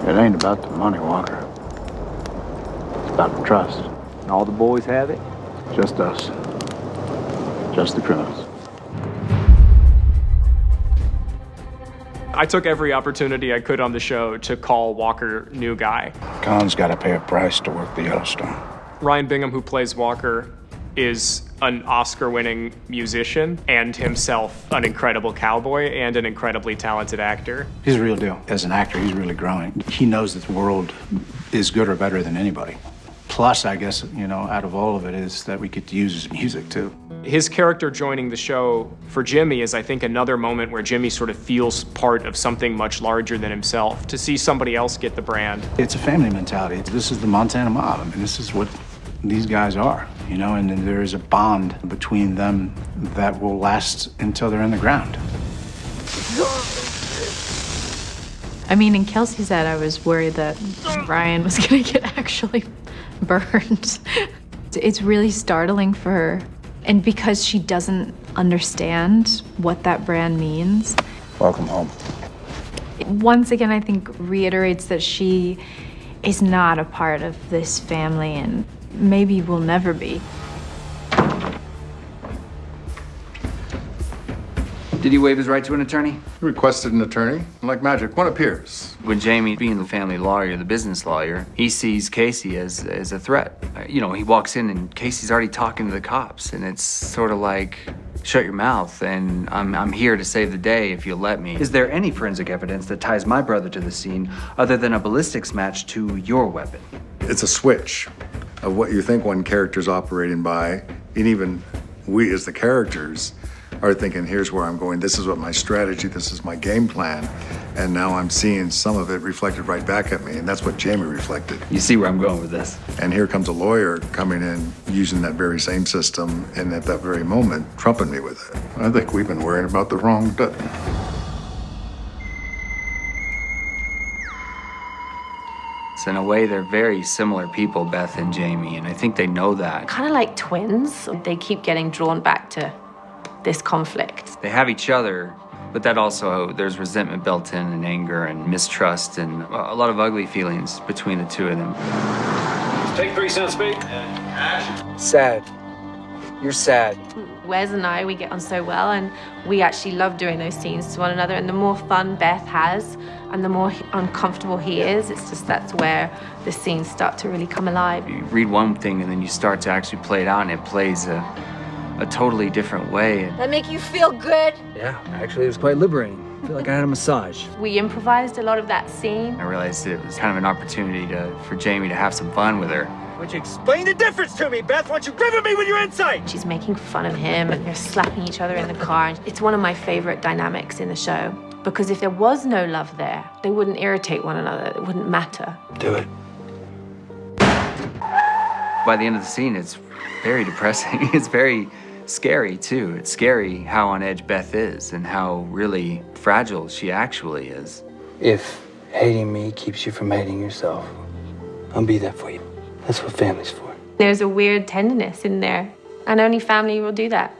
It ain't about the money, Walker. It's about the trust. And all the boys have it? Just us. Just the criminals. I took every opportunity I could on the show to call Walker new guy. Khan's got to pay a price to work the Yellowstone. Ryan Bingham, who plays Walker, is an Oscar-winning musician and himself an incredible cowboy and an incredibly talented actor. He's a real deal. As an actor, he's really growing. He knows that the world is good or better than anybody. Plus, I guess, out of all of it is that we get to use his music, too. His character joining the show for Jimmy is, I think, another moment where Jimmy sort of feels part of something much larger than himself. To see somebody else get the brand. It's a family mentality. This is the Montana mob. I mean, this is what these guys are, and then there is a bond between them that will last until they're in the ground. I mean, in Kelsey's head, I was worried that Ryan was gonna get actually burned. It's really startling for her. And because she doesn't understand what that brand means. Welcome home. Once again, I think reiterates that she is not a part of this family and maybe will never be. Did he waive his right to an attorney? He requested an attorney. Like magic, one appears. With Jamie being the family lawyer, the business lawyer, he sees Casey as a threat. He walks in and Casey's already talking to the cops, and it's sort of like, shut your mouth, and I'm here to save the day if you'll let me. Is there any forensic evidence that ties my brother to the scene other than a ballistics match to your weapon? It's a switch of what you think one character's operating by, and even we as the characters are thinking, here's where I'm going, this is what my strategy, this is my game plan, and now I'm seeing some of it reflected right back at me, and that's what Jamie reflected. You see where I'm going with this? And here comes a lawyer coming in, using that very same system, and at that very moment, trumping me with it. I think we've been worrying about the wrong button. So in a way, they're very similar people, Beth and Jamie, and I think they know that. Kind of like twins. They keep getting drawn back to this conflict. They have each other, but that also, there's resentment built in and anger and mistrust and a lot of ugly feelings between the two of them. Take 3 cents, speak. Sad. You're sad. Wes and I, we get on so well, and we actually love doing those scenes to one another. And the more fun Beth has, and the more uncomfortable he is, it's just that's where the scenes start to really come alive. You read one thing and then you start to actually play it out, and it plays a totally different way. That make you feel good? Yeah, actually, it was quite liberating. I feel like I had a massage. We improvised a lot of that scene. I realized it was kind of an opportunity for Jamie to have some fun with her. Why don't you explain the difference to me, Beth? Why don't you rivet me with your insight? She's making fun of him, and they're slapping each other in the car. It's one of my favorite dynamics in the show, because if there was no love there, they wouldn't irritate one another. It wouldn't matter. Do it. By the end of the scene, it's very depressing. It's very scary, too. It's scary how on edge Beth is and how really fragile she actually is. If hating me keeps you from hating yourself, I'll be there for you. That's what family's for. There's a weird tenderness in there, and only family will do that.